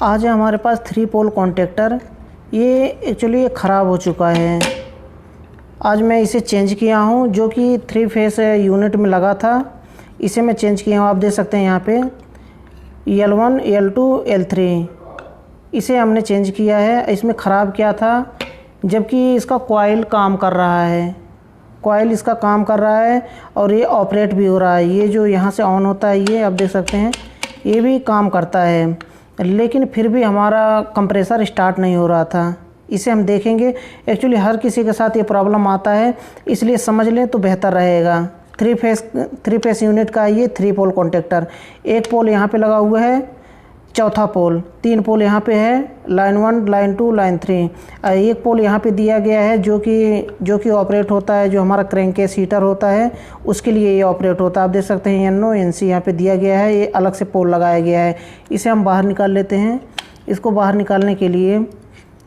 आज है हमारे पास 3 पोल कॉन्टैक्टर। ये एक्चुअली ख़राब हो चुका है। आज मैं इसे चेंज किया हूँ, जो कि 3 फेस यूनिट में लगा था। इसे मैं चेंज किया हूँ, आप देख सकते हैं यहाँ पे L1 L2 L3 इसे हमने चेंज किया है। इसमें ख़राब क्या था, जबकि इसका कॉइल काम कर रहा है, कॉइल इसका काम कर रहा है और ये ऑपरेट भी हो रहा है। ये जो यहाँ से ऑन होता है, ये आप देख सकते हैं, ये भी काम करता है, लेकिन फिर भी हमारा कंप्रेसर स्टार्ट नहीं हो रहा था। इसे हम देखेंगे। एक्चुअली हर किसी के साथ ये प्रॉब्लम आता है, इसलिए समझ लें तो बेहतर रहेगा। 3 फेस यूनिट का ये 3 पोल कॉन्टैक्टर। एक पोल यहाँ पे लगा हुआ है, चौथा पोल, 3 पोल यहाँ पे है, लाइन 1 लाइन 2 लाइन 3। एक पोल यहाँ पे दिया गया है जो कि ऑपरेट होता है, जो हमारा क्रैंकेस हीटर होता है उसके लिए ये ऑपरेट होता है। आप देख सकते हैं NO NC यहाँ पे दिया गया है, ये अलग से पोल लगाया गया है। इसे हम बाहर निकाल लेते हैं। इसको बाहर निकालने के लिए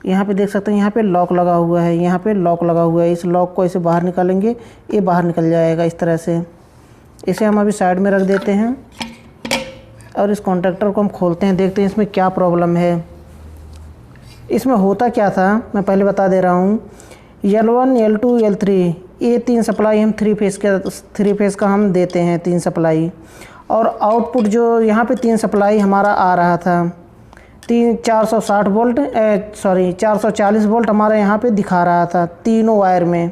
यहाँ पे देख सकते हैं, यहाँ पे लॉक लगा हुआ है, यहाँ पे लॉक लगा हुआ है। इस लॉक को ऐसे बाहर निकालेंगे, ये बाहर निकल जाएगा इस तरह से। इसे हम अभी साइड में रख देते हैं और इस कॉन्टैक्टर को हम खोलते हैं, देखते हैं इसमें क्या प्रॉब्लम है। इसमें होता क्या था मैं पहले बता दे रहा हूँ। L1 L2 L3 ये 3 सप्लाई हम 3 फेस का हम देते हैं, 3 सप्लाई। और आउटपुट जो यहाँ पे 3 सप्लाई हमारा आ रहा था, 440 वोल्ट हमारा यहाँ पे दिखा रहा था तीनों वायर में।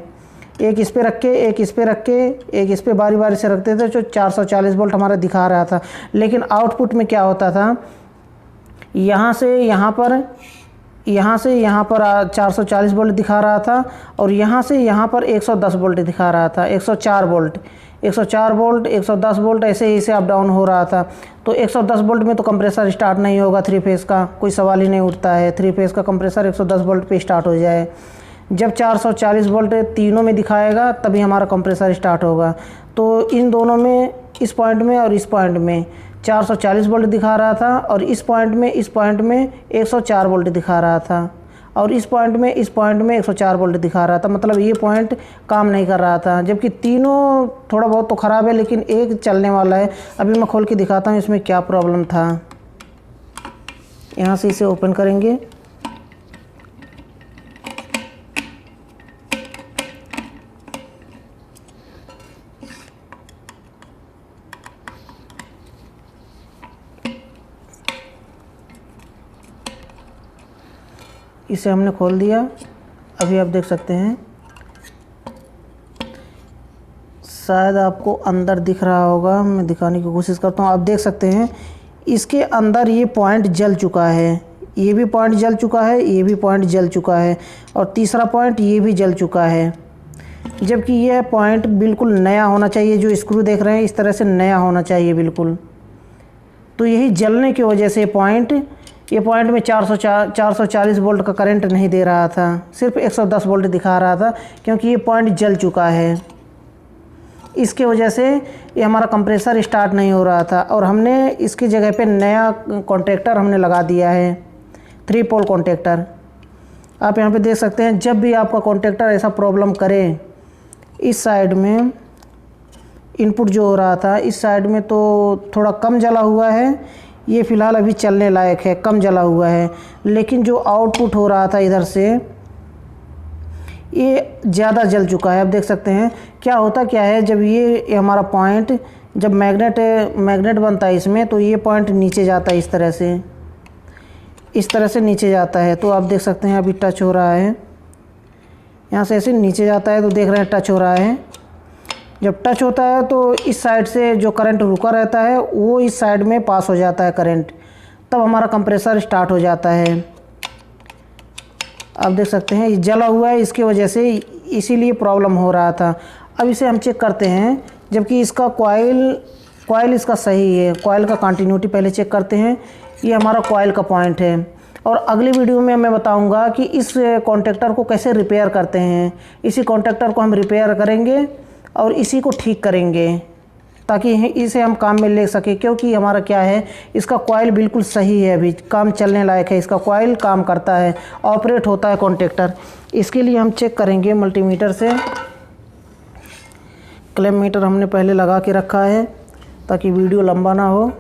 एक इस पे रख के, एक इस पे रख के, एक इस पे बारी बारी से रखते थे, जो 440 वोल्ट हमारा दिखा रहा था। लेकिन आउटपुट में क्या होता था, यहाँ से यहाँ पर 440 वोल्ट दिखा रहा था और यहाँ से यहाँ पर 110 वोल्ट दिखा रहा था, 104 वोल्ट, 110 वोल्ट ऐसे ही से अप डाउन हो रहा था। तो 110 वोल्ट में तो कंप्रेसर स्टार्ट नहीं होगा, 3 फेस का कोई सवाल ही नहीं उठता है। 3 फेस का कंप्रेसर 110 वोल्ट पे स्टार्ट हो जाए। जब 440 वोल्ट तीनों में दिखाएगा तभी हमारा कंप्रेसर स्टार्ट होगा। तो इन दोनों में, इस पॉइंट में और इस पॉइंट में 440 वोल्ट दिखा रहा था और इस पॉइंट में 104 वोल्ट दिखा रहा था और इस पॉइंट में 104 वोल्ट दिखा रहा था। मतलब ये पॉइंट काम नहीं कर रहा था, जबकि तीनों थोड़ा बहुत तो ख़राब है लेकिन एक चलने वाला है। अभी मैं खोल के दिखाता हूँ इसमें क्या प्रॉब्लम था। यहाँ से इसे ओपन करेंगे, इसे हमने खोल दिया। अभी आप देख सकते हैं, शायद आपको अंदर दिख रहा होगा, मैं दिखाने की कोशिश करता हूँ। आप देख सकते हैं इसके अंदर ये पॉइंट जल चुका है, ये भी पॉइंट जल चुका है, ये भी पॉइंट जल चुका है और तीसरा पॉइंट ये भी जल चुका है। जबकि यह पॉइंट बिल्कुल नया होना चाहिए, जो स्क्रू देख रहे हैं इस तरह से नया होना चाहिए बिल्कुल। तो यही जलने की वजह से ये पॉइंट में 440 वोल्ट का करंट नहीं दे रहा था, सिर्फ 110 वोल्ट दिखा रहा था, क्योंकि ये पॉइंट जल चुका है। इसके वजह से ये हमारा कंप्रेसर स्टार्ट नहीं हो रहा था और हमने इसकी जगह पे नया कॉन्टैक्टर हमने लगा दिया है, 3 पोल कॉन्टैक्टर। आप यहाँ पे देख सकते हैं, जब भी आपका कॉन्टैक्टर ऐसा प्रॉब्लम करे, इस साइड में इनपुट जो हो रहा था, इस साइड में तो थोड़ा कम जला हुआ है, ये फ़िलहाल अभी चलने लायक है, कम जला हुआ है। लेकिन जो आउटपुट हो रहा था इधर से, ये ज़्यादा जल चुका है। आप देख सकते हैं क्या होता क्या है, जब ये हमारा पॉइंट, जब मैग्नेट बनता है इसमें, तो ये पॉइंट नीचे जाता है, इस तरह से नीचे जाता है। तो आप देख सकते हैं अभी टच हो रहा है, यहाँ से ऐसे नीचे जाता है, तो देख रहे हैं टच हो रहा है। जब टच होता है तो इस साइड से जो करंट रुका रहता है वो इस साइड में पास हो जाता है करंट, तब हमारा कंप्रेसर स्टार्ट हो जाता है। आप देख सकते हैं ये जला हुआ है, इसकी वजह से इसीलिए प्रॉब्लम हो रहा था। अब इसे हम चेक करते हैं, जबकि इसका कॉइल इसका सही है। कॉइल का कंटिन्यूटी पहले चेक करते हैं। ये हमारा कॉइल का पॉइंट है और अगली वीडियो में मैं बताऊंगा कि इस कॉन्टैक्टर को कैसे रिपेयर करते हैं। इसी कॉन्टैक्टर को हम रिपेयर करेंगे और इसी को ठीक करेंगे, ताकि इसे हम काम में ले सकें। क्योंकि हमारा क्या है, इसका कॉइल बिल्कुल सही है, अभी काम चलने लायक है, इसका कॉइल काम करता है, ऑपरेट होता है कॉन्टैक्टर। इसके लिए हम चेक करेंगे मल्टीमीटर से। क्लैंप मीटर हमने पहले लगा के रखा है ताकि वीडियो लंबा ना हो।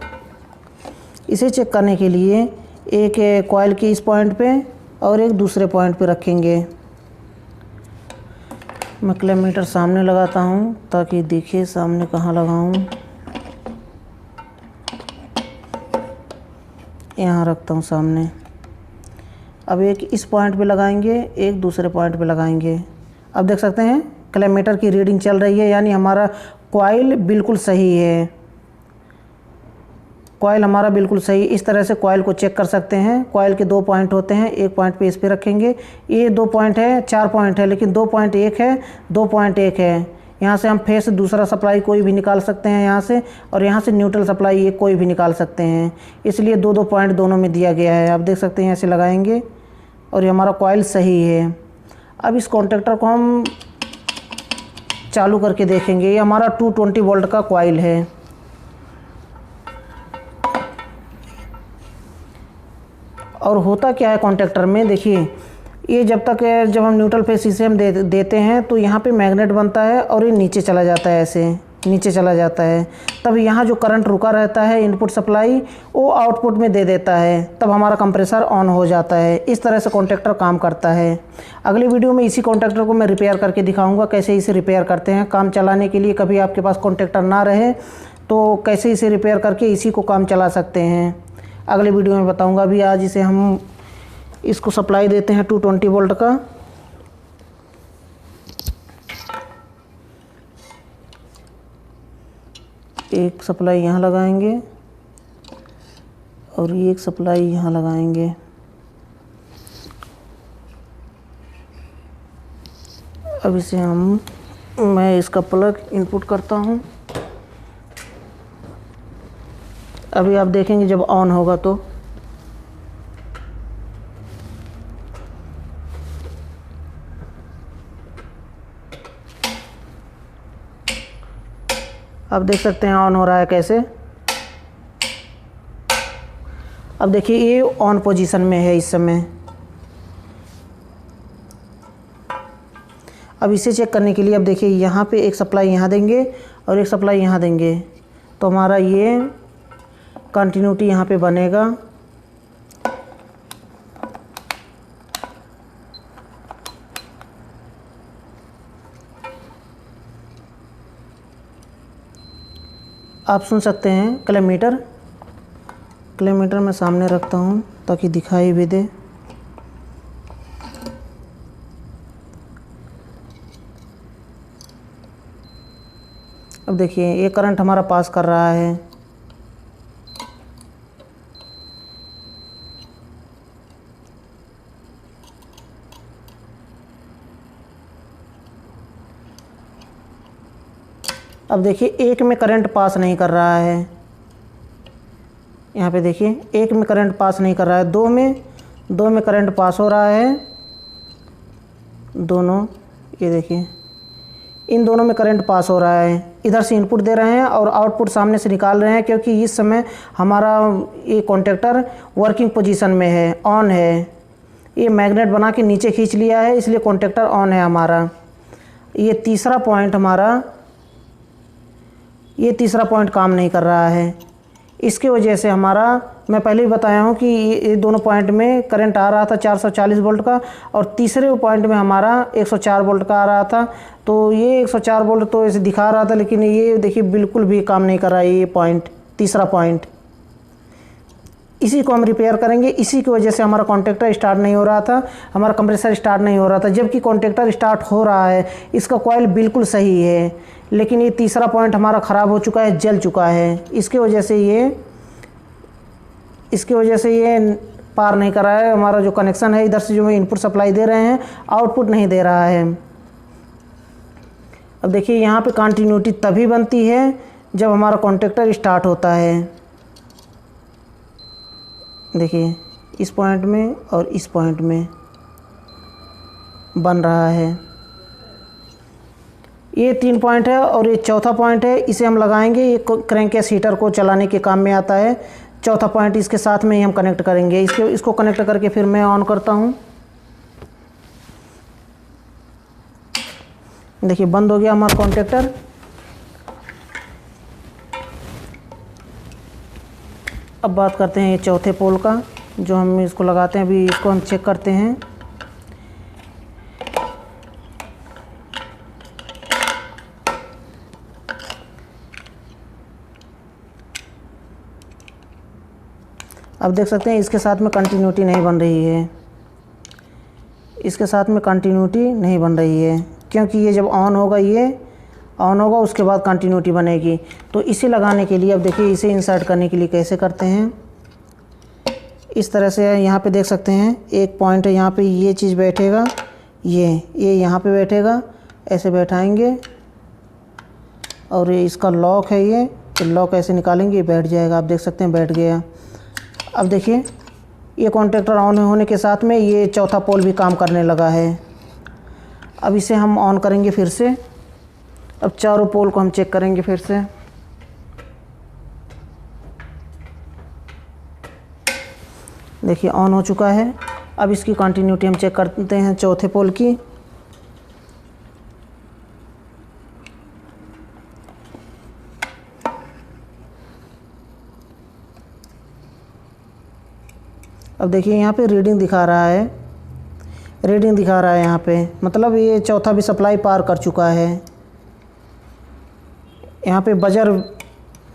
इसे चेक करने के लिए एक कॉइल की इस पॉइंट पे और एक दूसरे पॉइंट पे रखेंगे। मैं क्लैम्पमीटर सामने लगाता हूँ ताकि दिखे सामने कहाँ लगाऊँ। यहाँ रखता हूँ सामने। अब एक इस पॉइंट पे लगाएंगे, एक दूसरे पॉइंट पे लगाएंगे। अब देख सकते हैं क्लैम्पमीटर की रीडिंग चल रही है, यानी हमारा कॉइल बिल्कुल सही है। कॉइल हमारा बिल्कुल सही। इस तरह से कॉइल को चेक कर सकते हैं। कॉइल के 2 पॉइंट होते हैं, एक पॉइंट पे इस पे रखेंगे। ये 2 पॉइंट है, 4 पॉइंट है, लेकिन 2 पॉइंट एक है, 2 पॉइंट एक है। यहाँ से हम फेस दूसरा सप्लाई कोई भी निकाल सकते हैं यहाँ से, और यहाँ से न्यूट्रल सप्लाई ये कोई भी निकाल सकते हैं। इसलिए 2-2 पॉइंट दोनों में दिया गया है। आप देख सकते हैं ऐसे लगाएंगे और ये हमारा कॉइल सही है। अब इस कॉन्टैक्टर को हम चालू करके देखेंगे। ये हमारा 220 वोल्ट का कॉइल है। और होता क्या है कॉन्टैक्टर में, देखिए ये जब हम न्यूट्रल फेस इसे हम देते हैं तो यहाँ पे मैग्नेट बनता है और ये नीचे चला जाता है, ऐसे नीचे चला जाता है। तब यहाँ जो करंट रुका रहता है इनपुट सप्लाई वो आउटपुट में दे देता है, तब हमारा कंप्रेसर ऑन हो जाता है। इस तरह से कॉन्टैक्टर काम करता है। अगली वीडियो में इसी कॉन्टैक्टर को मैं रिपेयर करके दिखाऊंगा, कैसे इसे रिपेयर करते हैं। काम चलाने के लिए कभी आपके पास कॉन्टैक्टर ना रहे तो कैसे इसे रिपेयर करके इसी को काम चला सकते हैं, अगले वीडियो में बताऊँगा। अभी आज इसे हम इसको सप्लाई देते हैं 220 वोल्ट का। एक सप्लाई यहाँ लगाएंगे और एक सप्लाई यहाँ लगाएंगे। अब इसे मैं इसका प्लग इनपुट करता हूँ। अभी आप देखेंगे जब ऑन होगा तो आप देख सकते हैं ऑन हो रहा है कैसे। अब देखिए ये ऑन पोजीशन में है इस समय। अब इसे चेक करने के लिए अब देखिए यहाँ पे एक सप्लाई यहाँ देंगे और एक सप्लाई यहाँ देंगे तो हमारा ये कंटिन्यूटी यहाँ पे बनेगा। आप सुन सकते हैं क्लैम्पमीटर मैं सामने रखता हूँ ताकि दिखाई भी दे। अब देखिए ये करंट हमारा पास कर रहा है। अब देखिए एक में करंट पास नहीं कर रहा है। यहाँ पे देखिए एक में करंट पास नहीं कर रहा है, दो में करंट पास हो रहा है। दोनों, ये देखिए इन दोनों में करंट पास हो रहा है। इधर से इनपुट दे रहे हैं और आउटपुट सामने से निकाल रहे हैं, क्योंकि इस समय हमारा ये कॉन्टैक्टर वर्किंग पोजीशन में है, ऑन है। ये मैग्नेट बना के नीचे खींच लिया है, इसलिए कॉन्टैक्टर ऑन है हमारा। ये तीसरा पॉइंट काम नहीं कर रहा है। इसके वजह से हमारा, मैं पहले ही बताया हूँ कि ये दोनों पॉइंट में करंट आ रहा था 440 वोल्ट का, और तीसरे पॉइंट में हमारा 104 वोल्ट का आ रहा था। तो ये 104 वोल्ट तो ऐसे दिखा रहा था, लेकिन ये देखिए बिल्कुल भी काम नहीं कर रहा है। ये पॉइंट, तीसरा पॉइंट, इसी को हम रिपेयर करेंगे। इसी की वजह से हमारा कॉन्टैक्टर स्टार्ट नहीं हो रहा था, हमारा कंप्रेसर स्टार्ट नहीं हो रहा था, जबकि कॉन्टैक्टर स्टार्ट हो रहा है। इसका कॉइल बिल्कुल सही है, लेकिन ये तीसरा पॉइंट हमारा ख़राब हो चुका है, जल चुका है। इसके वजह से ये पार नहीं कर रहा है। हमारा जो कनेक्शन है, इधर से जो इनपुट सप्लाई दे रहे हैं, आउटपुट नहीं दे रहा है। अब देखिए यहाँ पे कंटिन्यूटी तभी बनती है जब हमारा कॉन्टैक्टर स्टार्ट होता है। देखिए इस पॉइंट में और इस पॉइंट में बन रहा है। ये 3 पॉइंट है और ये चौथा पॉइंट है, इसे हम लगाएंगे। ये क्रैंककेस हीटर को चलाने के काम में आता है। चौथा पॉइंट इसके साथ में ही हम कनेक्ट करेंगे। इसको कनेक्ट करके फिर मैं ऑन करता हूँ। देखिए बंद हो गया हमारा कॉन्टैक्टर। अब बात करते हैं ये चौथे पोल का। जो हम इसको लगाते हैं। अभी इसको हम चेक करते हैं। अब देख सकते हैं इसके साथ में कंटिन्यूटी नहीं बन रही है, इसके साथ में कंटिन्यूटी नहीं बन रही है, क्योंकि ये जब ऑन होगा, ये ऑन होगा उसके बाद कंटिन्यूटी बनेगी। तो इसे लगाने के लिए अब देखिए इसे इंसर्ट करने के लिए कैसे करते हैं। इस तरह से यहाँ पे देख सकते हैं एक पॉइंट है, यहाँ पे ये चीज़ बैठेगा, ये यहाँ पे बैठेगा, ऐसे बैठाएंगे और ये इसका लॉक है, ये लॉक ऐसे निकालेंगे, ये बैठ जाएगा। आप देख सकते हैं बैठ गया। अब देखिए ये कॉन्टैक्टर ऑन होने के साथ में ये चौथा पोल भी काम करने लगा है। अब इसे हम ऑन करेंगे फिर से। अब चारों पोल को हम चेक करेंगे फिर से। देखिए ऑन हो चुका है। अब इसकी कंटिन्यूटी हम चेक करते हैं चौथे पोल की। अब देखिए यहाँ पे रीडिंग दिखा रहा है, रीडिंग दिखा रहा है यहाँ पे, मतलब ये चौथा भी सप्लाई पार कर चुका है। यहाँ पे बजर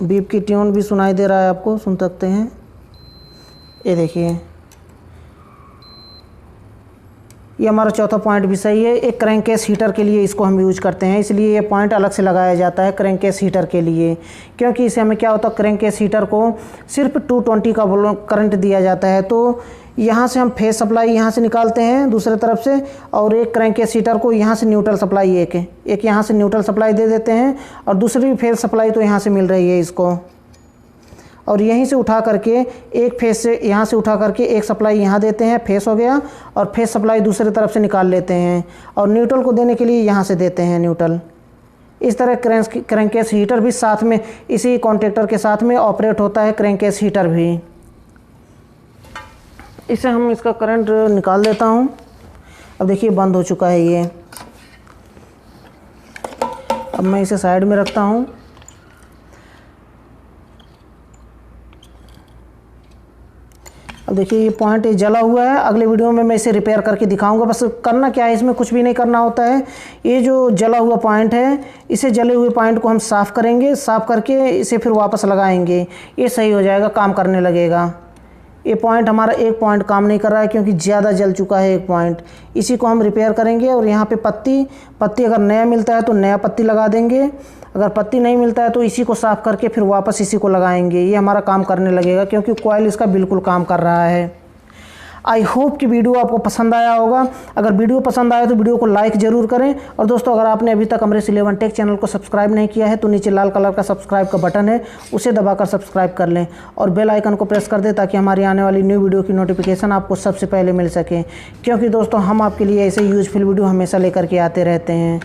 बीप की ट्यून भी सुनाई दे रहा है, आपको सुन सकते हैं। ये देखिए ये हमारा चौथा पॉइंट भी सही है। एक क्रैंकेस हीटर के लिए इसको हम यूज करते हैं, इसलिए ये पॉइंट अलग से लगाया जाता है क्रैंकेस हीटर के लिए, क्योंकि इसे हमें क्या होता है, क्रैंकेस हीटर को सिर्फ 220 का करंट दिया जाता है। तो यहाँ से हम फेस सप्लाई यहाँ से निकालते हैं दूसरे तरफ से, और एक क्रैंकेस हीटर को यहाँ से न्यूट्रल सप्लाई एक यहाँ से न्यूट्रल सप्लाई दे देते हैं, और दूसरी फेस सप्लाई तो यहाँ से मिल रही है इसको। और यहीं से उठा करके एक फेस से यहाँ से उठा करके एक सप्लाई यहाँ देते हैं, फेस हो गया, और फेस सप्लाई दूसरी तरफ से निकाल लेते हैं, और न्यूट्रल को देने के लिए यहाँ से देते हैं न्यूट्रल। इस तरह क्रैंकेस हीटर भी साथ में इसी कॉन्टैक्टर के साथ में ऑपरेट होता है, क्रैंकेस हीटर भी। इसे हम इसका करंट निकाल देता हूँ। अब देखिए बंद हो चुका है ये। अब मैं इसे साइड में रखता हूँ। अब देखिए ये पॉइंट जला हुआ है। अगले वीडियो में मैं इसे रिपेयर करके दिखाऊंगा। बस करना क्या है, इसमें कुछ भी नहीं करना होता है। ये जो जला हुआ पॉइंट है, इसे जले हुए पॉइंट को हम साफ़ करेंगे, साफ़ करके इसे फिर वापस लगाएंगे, ये सही हो जाएगा, काम करने लगेगा। ये पॉइंट हमारा एक पॉइंट काम नहीं कर रहा है क्योंकि ज़्यादा जल चुका है एक पॉइंट। इसी को हम रिपेयर करेंगे, और यहाँ पे पत्ती अगर नया मिलता है तो नया पत्ती लगा देंगे, अगर पत्ती नहीं मिलता है तो इसी को साफ़ करके फिर वापस इसी को लगाएंगे। ये हमारा काम करने लगेगा क्योंकि कॉइल इसका बिल्कुल काम कर रहा है। आई होप कि वीडियो आपको पसंद आया होगा। अगर वीडियो पसंद आया तो वीडियो को लाइक ज़रूर करें। और दोस्तों अगर आपने अभी तक अमरेश 11 टेक चैनल को सब्सक्राइब नहीं किया है तो नीचे लाल कलर का सब्सक्राइब का बटन है, उसे दबाकर सब्सक्राइब कर लें, और बेल आइकन को प्रेस कर दें ताकि हमारी आने वाली न्यू वीडियो की नोटिफिकेशन आपको सबसे पहले मिल सके, क्योंकि दोस्तों हम आपके लिए ऐसे यूजफुल वीडियो हमेशा लेकर के आते रहते हैं।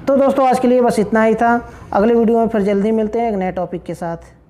तो दोस्तों आज के लिए बस इतना ही था। अगले वीडियो में फिर जल्दी मिलते हैं एक नए टॉपिक के साथ।